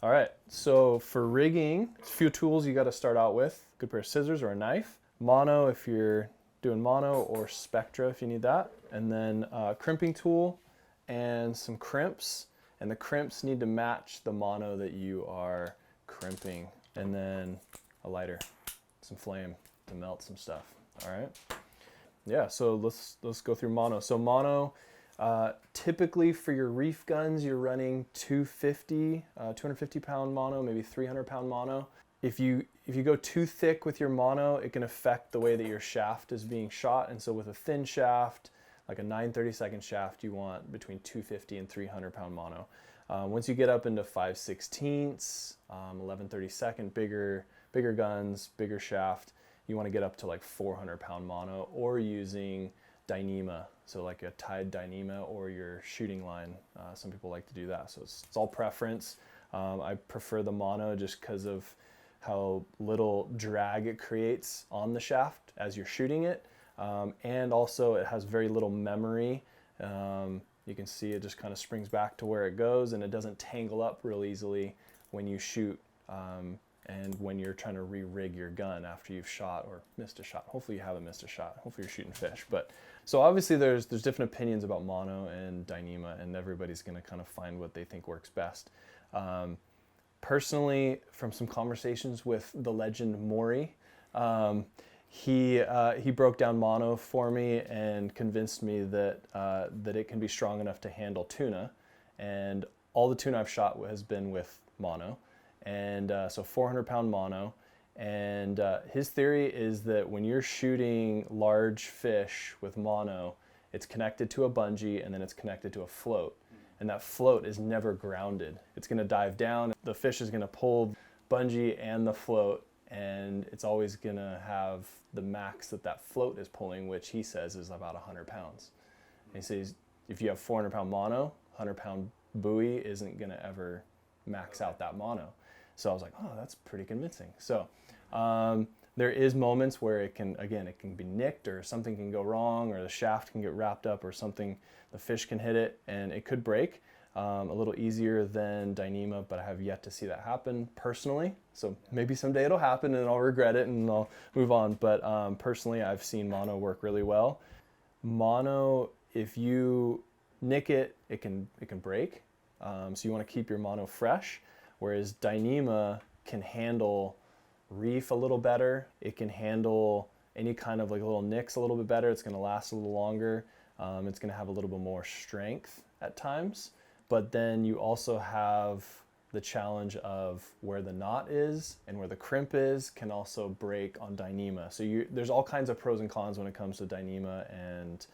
All right, so for rigging, a few tools you got to start out with. Good pair of scissors or a knife. Mono if you're doing mono, or Spectra if you need that. And then a crimping tool and some crimps. And the crimps need to match the mono that you are crimping. And then a lighter, some flame to melt some stuff. All right. Yeah, so let's go through mono. So mono, typically for your reef guns, you're running 250 pound mono, maybe 300 pound mono. If you go too thick with your mono, it can affect the way that your shaft is being shot. And so with a thin shaft, like a 9/32 shaft, you want between 250 and 300 pound mono. Once you get up into 5/16, 11/32, bigger guns, bigger shaft, you want to get up to like 400 pound mono, or using dyneema, so like a tied dyneema or your shooting line. Some people like to do that, so it's all preference. I prefer the mono just because of how little drag it creates on the shaft as you're shooting it, and also it has very little memory. You can see it just kind of springs back to where it goes, and it doesn't tangle up real easily when you shoot, and when you're trying to re-rig your gun after you've shot or missed a shot. Hopefully you haven't missed a shot. Hopefully you're shooting fish. But so obviously there's different opinions about mono and dyneema, and everybody's going to kind of find what they think works best. Personally, from some conversations with the legend Maury, he broke down mono for me and convinced me that it can be strong enough to handle tuna, and all the tuna I've shot has been with mono. And so 400 pound mono, and his theory is that when you're shooting large fish with mono, it's connected to a bungee and then it's connected to a float, and that float is never grounded. It's going to dive down, the fish is going to pull bungee and the float, and it's always going to have the max that float is pulling, which he says is about 100 pounds. And he says if you have 400 pound mono, 100 pound buoy isn't going to ever max out that mono. So I was like, oh, that's pretty convincing. So there is moments where it can be nicked, or something can go wrong, or the shaft can get wrapped up, or something, the fish can hit it and it could break. A little easier than dyneema, but I have yet to see that happen personally. So maybe someday it'll happen and I'll regret it and I'll move on. But personally, I've seen mono work really well. Mono, if you nick it, it can break. So you want to keep your mono fresh. Whereas dyneema can handle reef a little better. It can handle any kind of like little nicks a little bit better. It's going to last a little longer. It's going to have a little bit more strength at times. But then you also have the challenge of where the knot is and where the crimp is can also break on dyneema. So there's all kinds of pros and cons when it comes to dyneema and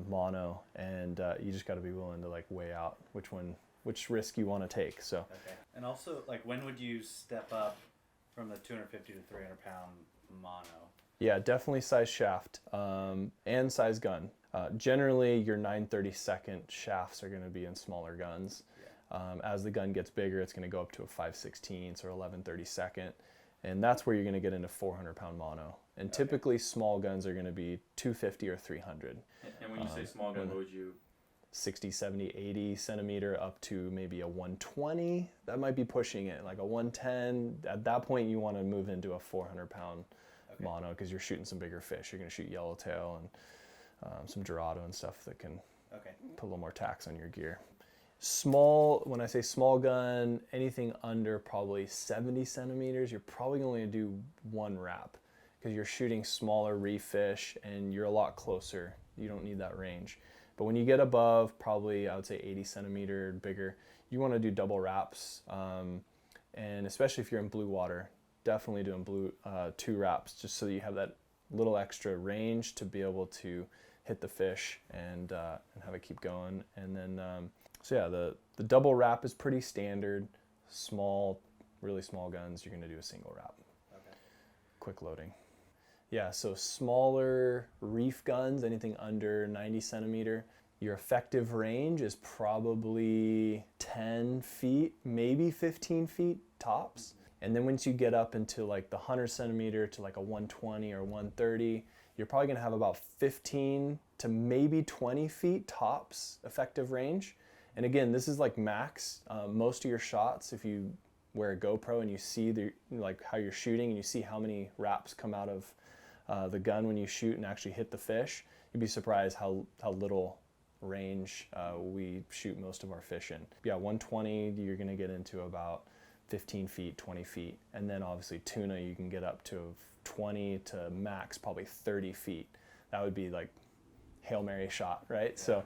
mono, and you just got to be willing to like weigh out which risk you want to take. So. Okay. And also, like, when would you step up from the 250 to 300 pound mono? Yeah, definitely size shaft, and size gun. Generally, your 9/32 shafts are going to be in smaller guns. Yeah. As the gun gets bigger, it's going to go up to a 5/16 or 11/32, and that's where you're going to get into 400 pound mono. And typically, small guns are going to be 250 or 300. And when you say small gun, what would you? 60, 70, 80 centimeter up to maybe a 120. That might be pushing it, like a 110. At that point, you want to move into a 400 pound mono, because you're shooting some bigger fish. You're going to shoot yellowtail and some dorado and stuff that can put a little more tax on your gear. Small, when I say small gun, anything under probably 70 centimeters, you're probably only going to do one wrap, because you're shooting smaller reef fish and you're a lot closer. You don't need that range. But when you get above probably, I would say 80 centimeter bigger, you want to do double wraps, and especially if you're in blue water, definitely doing 2 wraps, just so that you have that little extra range to be able to hit the fish and have it keep going. And then so yeah, the double wrap is pretty standard. Really small guns, you're going to do a single wrap. Okay. Quick loading. Yeah, so smaller reef guns, anything under 90 centimeter, your effective range is probably 10 feet, maybe 15 feet tops. And then once you get up into like the 100 centimeter to like a 120 or 130, you're probably going to have about 15 to maybe 20 feet tops effective range. And again, this is like max. Most of your shots, if you wear a GoPro and you see like how you're shooting and you see how many wraps come out of the gun when you shoot and actually hit the fish, you'd be surprised how little range we shoot most of our fish in. Yeah, 120, you're gonna get into about 15 feet, 20 feet. And then obviously tuna, you can get up to 20 to max probably 30 feet. That would be like Hail Mary shot, right? So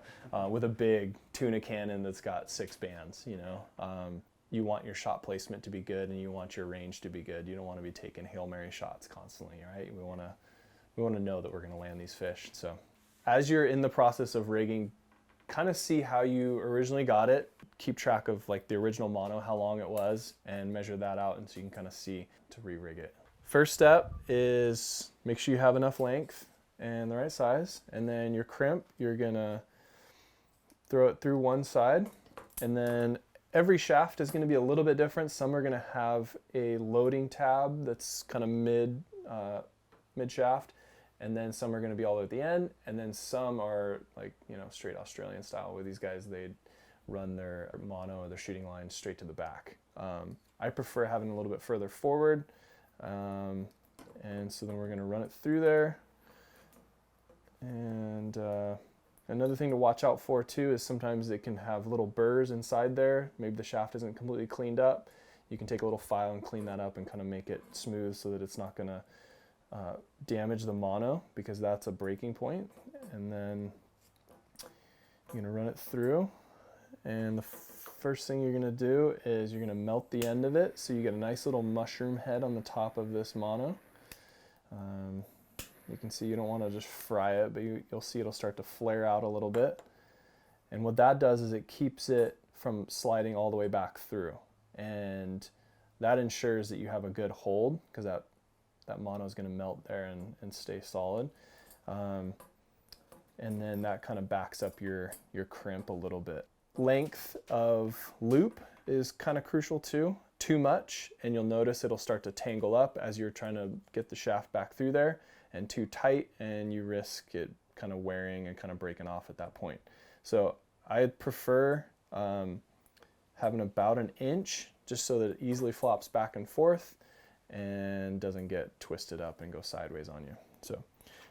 with a big tuna cannon that's got 6 bands, you know, you want your shot placement to be good and you want your range to be good. You don't want to be taking Hail Mary shots constantly, right? We want to know that we're going to land these fish. So as you're in the process of rigging, kind of see how you originally got it. Keep track of like the original mono, how long it was, and measure that out, and so you can kind of see to re-rig it. First step is make sure you have enough length and the right size, and then your crimp, you're gonna throw it through one side, and then every shaft is gonna be a little bit different. Some are gonna have a loading tab that's kind of mid shaft, and then some are gonna be all at the end, and then some are like, you know, straight Australian style, where these guys, they run their mono or their shooting line straight to the back. I prefer having a little bit further forward, and so then we're gonna run it through there. And another thing to watch out for too is sometimes it can have little burrs inside there. Maybe the shaft isn't completely cleaned up. You can take a little file and clean that up and kind of make it smooth so that it's not gonna damage the mono, because that's a breaking point. And then you're gonna run it through, and the first thing you're gonna do is you're gonna melt the end of it so you get a nice little mushroom head on the top of this mono. You can see you don't want to just fry it, but you'll see it'll start to flare out a little bit. And what that does is it keeps it from sliding all the way back through. And that ensures that you have a good hold, because that mono is going to melt there and stay solid. And then that kind of backs up your crimp a little bit. Length of loop is kind of crucial too. Too much, and you'll notice it'll start to tangle up as you're trying to get the shaft back through there, and too tight, and you risk it kind of wearing and kind of breaking off at that point. So I prefer having about 1 inch, just so that it easily flops back and forth and doesn't get twisted up and go sideways on you. So,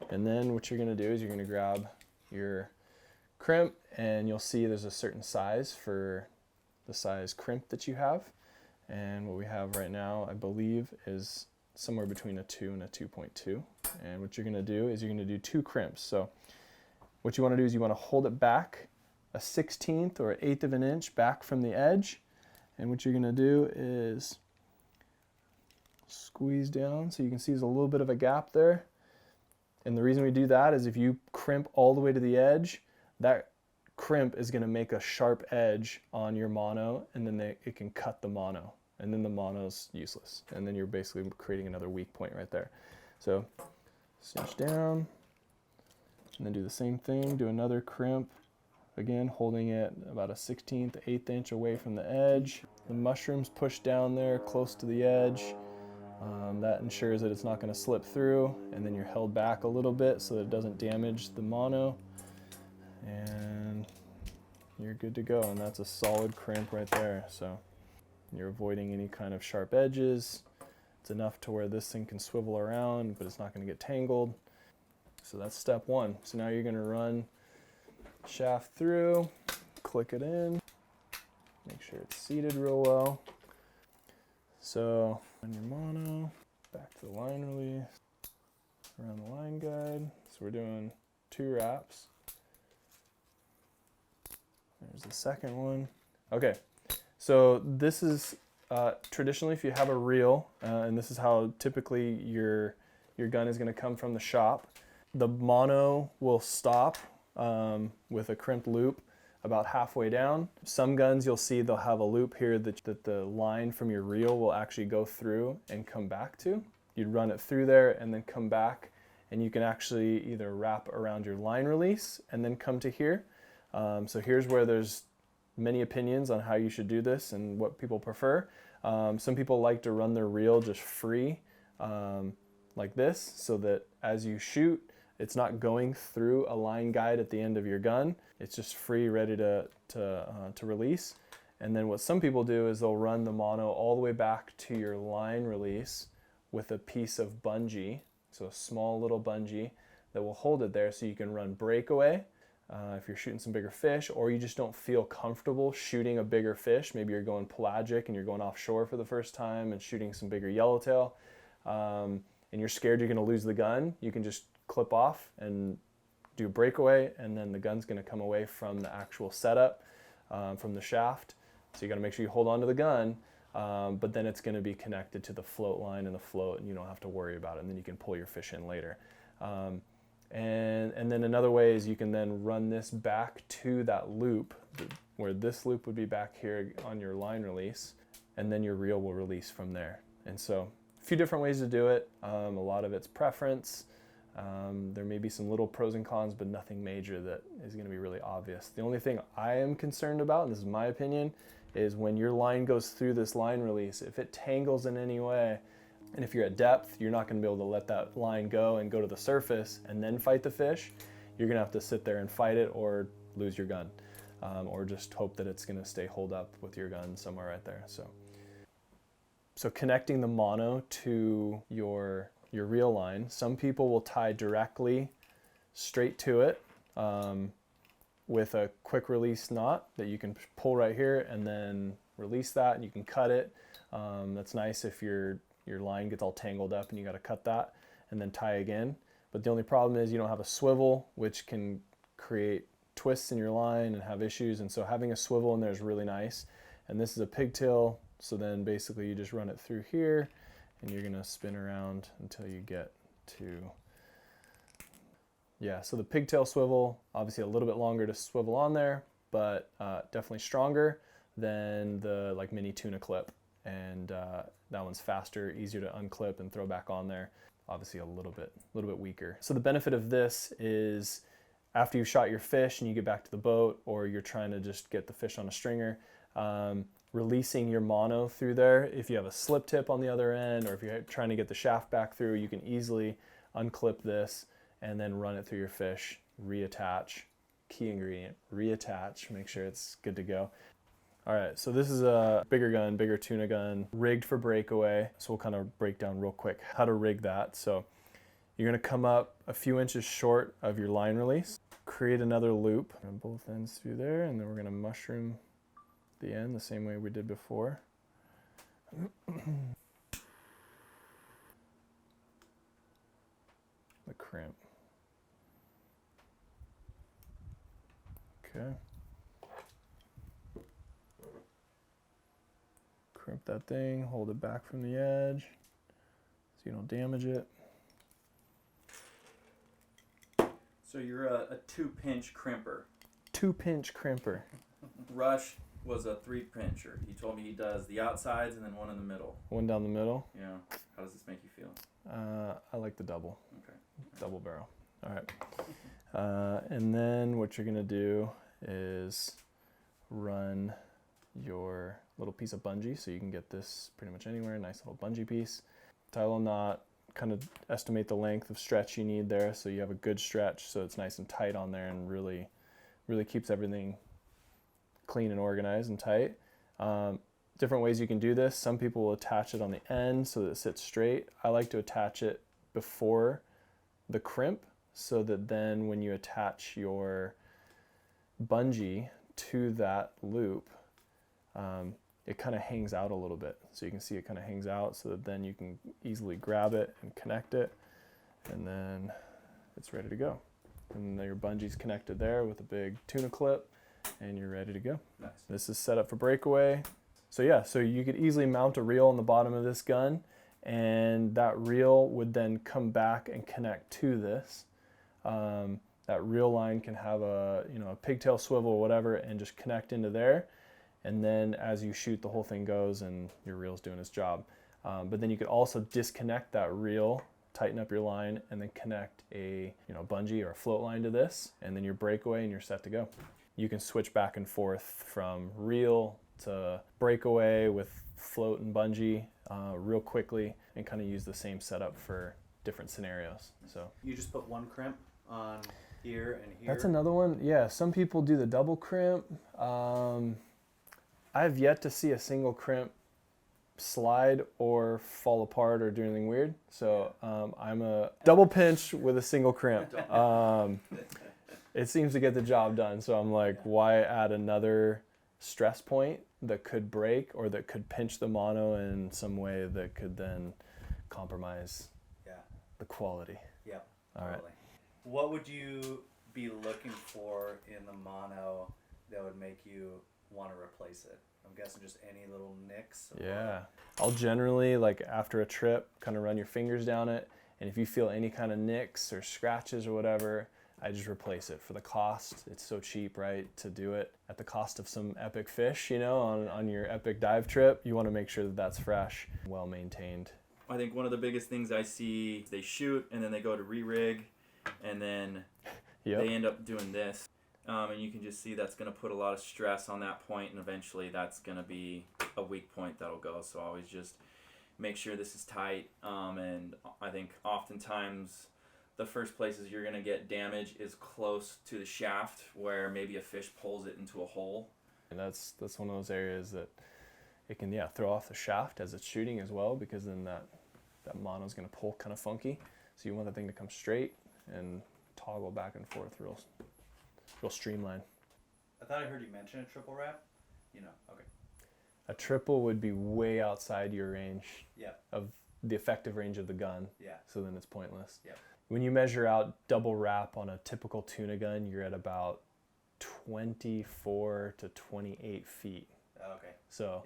and then what you're gonna do is you're gonna grab your crimp, and you'll see there's a certain size for the size crimp that you have. And what we have right now, I believe, is somewhere between a 2 and a 2.2. And what you're gonna do is you're gonna do 2 crimps. So what you wanna do is you wanna hold it back a 1/16 or 1/8 of an inch back from the edge. And what you're gonna do is squeeze down, so you can see there's a little bit of a gap there. And the reason we do that is if you crimp all the way to the edge, that crimp is gonna make a sharp edge on your mono, and then it can cut the mono. And then the mono's useless. And then you're basically creating another weak point right there. So cinch down, and then do the same thing, do another crimp. Again, holding it about a 1/16, 1/8 inch away from the edge. The mushrooms push down there close to the edge. That ensures that it's not gonna slip through, and then you're held back a little bit so that it doesn't damage the mono. And you're good to go, and that's a solid crimp right there. So you're avoiding any kind of sharp edges. It's enough to where this thing can swivel around, but it's not going to get tangled. So that's step 1. So now you're going to run shaft through, click it in, make sure it's seated real well. So on your mono, back to the line release, around the line guide. So we're doing 2 wraps. There's the second one. Okay. So this is traditionally, if you have a reel, and this is how typically your gun is going to come from the shop, the mono will stop with a crimp loop about halfway down. Some guns you'll see they'll have a loop here that the line from your reel will actually go through and come back to. You'd run it through there and then come back, and you can actually either wrap around your line release and then come to here. So here's where there's many opinions on how you should do this and what people prefer. Some people like to run their reel just free like this, so that as you shoot, It's not going through a line guide at the end of your gun. It's just free, ready to release. And then what some people do is they'll run the mono all the way back to your line release with a piece of bungee, so a small little bungee that will hold it there so you can run breakaway if you're shooting some bigger fish, or you just don't feel comfortable shooting a bigger fish. Maybe you're going pelagic and you're going offshore for the first time and shooting some bigger yellowtail, and you're scared you're gonna lose the gun. You can just clip off and do breakaway, and then the gun's gonna come away from the actual setup, from the shaft. So you gotta make sure you hold on to the gun, but then it's gonna be connected to the float line and the float, and you don't have to worry about it, and then you can pull your fish in later. And then another way is you can then run this back to that loop, where this loop would be back here on your line release, and then your reel will release from there. And so a few different ways to do it. A lot of it's preference. There may be some little pros and cons, but nothing major that is going to be really obvious. The only thing I am concerned about, and this is my opinion, is when your line goes through this line release, if it tangles in any way, and if you're at depth, you're not going to be able to let that line go and go to the surface and then fight the fish. You're going to have to sit there and fight it or lose your gun, or just hope that it's going to stay holed up with your gun somewhere right there. So connecting the mono to your reel line, some people will tie directly straight to it with a quick release knot that you can pull right here and then release that, and you can cut it. That's nice if your line gets all tangled up and you got to cut that and then tie again. But the only problem is you don't have a swivel, which can create twists in your line and have issues, and so having a swivel in there is really nice. And this is a pigtail, so then basically you just run it through here and you're gonna spin around until you get to, yeah, so the pigtail swivel, obviously a little bit longer to swivel on there, but definitely stronger than the like mini tuna clip. And that one's faster, easier to unclip and throw back on there. Obviously a little bit weaker. So the benefit of this is after you've shot your fish and you get back to the boat, or you're trying to just get the fish on a stringer, releasing your mono through there. If you have a slip tip on the other end, or if you're trying to get the shaft back through, you can easily unclip this and then run it through your fish, reattach. Key ingredient, reattach, make sure it's good to go. All right, so this is a bigger tuna gun, rigged for breakaway. So we'll kind of break down real quick how to rig that. So you're gonna come up a few inches short of your line release, create another loop on both ends through there, and then we're gonna mushroom the end the same way we did before. The crimp. Okay. Crimp that thing, hold it back from the edge so you don't damage it. So you're a 2-pinch crimper. 2-pinch crimper. Rush was a 3-pincher. He told me he does the outsides and then one in the middle. One down the middle. Yeah. How does this make you feel? I like the double. Okay. Double barrel. All right. And then what you're gonna do is run your little piece of bungee, so you can get this pretty much anywhere. Nice little bungee piece. Tie a little knot. Kind of estimate the length of stretch you need there, so you have a good stretch, so it's nice and tight on there, and really keeps everything clean and organized and tight. Different ways you can do this. Some people will attach it on the end so that it sits straight. I like to attach it before the crimp, so that then when you attach your bungee to that loop, it kind of hangs out a little bit. So you can see it kind of hangs out, so that then you can easily grab it and connect it, and then it's ready to go. And then your bungee's connected there with a big tuna clip, and you're ready to go. Nice. This is set up for breakaway. So yeah, so you could easily mount a reel on the bottom of this gun, and that reel would then come back and connect to this. That reel line can have a pigtail swivel or whatever, and just connect into there. And then as you shoot, the whole thing goes and your reel's doing its job. But then you could also disconnect that reel, tighten up your line, and then connect a bungee or a float line to this, and then you're breakaway and you're set to go. You can switch back and forth from reel to breakaway with float and bungee real quickly, and kind of use the same setup for different scenarios. So You just put one crimp on here and here. that's another one. Yeah, some people do the double crimp. I've yet to see a single crimp slide or fall apart or do anything weird. So I'm a double pinch with a single crimp. It seems to get the job done. So I'm like, why add another stress point that could break or that could pinch the mono in some way that could then compromise the quality? Yeah. All right. Totally. What would you be looking for in the mono that would make you want to replace it? I'm guessing just any little nicks. Yeah. I'll generally, like after a trip, kind of run your fingers down it. And if you feel any kind of nicks or scratches or whatever, I just replace it for the cost. It's so cheap, right, to do it at the cost of some epic fish, on your epic dive trip. You want to make sure that that's fresh, well maintained. I think one of the biggest things I see, they shoot and then they go to re-rig and then they end up doing this. And you can just see that's going to put a lot of stress on that point, and eventually that's going to be a weak point that'll go. So always just make sure this is tight. And I think oftentimes the first places you're going to get damage is close to the shaft where maybe a fish pulls it into a hole. And that's one of those areas that it can throw off the shaft as it's shooting as well, because then that mono is going to pull kind of funky. So you want the thing to come straight and toggle back and forth real streamlined. I thought I heard you mention a triple wrap. Okay. A triple would be way outside your range of the effective range of the gun. Yeah. So then it's pointless. Yeah. When you measure out double wrap on a typical tuna gun, you're at about 24 to 28 feet. Okay. So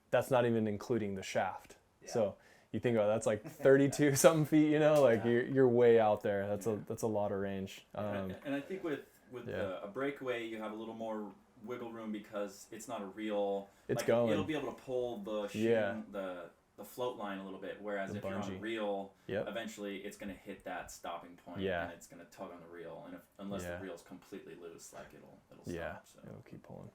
that's not even including the shaft. Yeah. So you think about that's like 32 something feet, you're way out there. That's a lot of range. And I think with a breakaway, you have a little more wiggle room because it's not a real. It's going. It'll be able to pull the the float line a little bit, whereas if you're on a reel, eventually it's going to hit that stopping point and it's going to tug on the reel, and unless the reel's completely loose, like it'll stop. So. It'll keep pulling.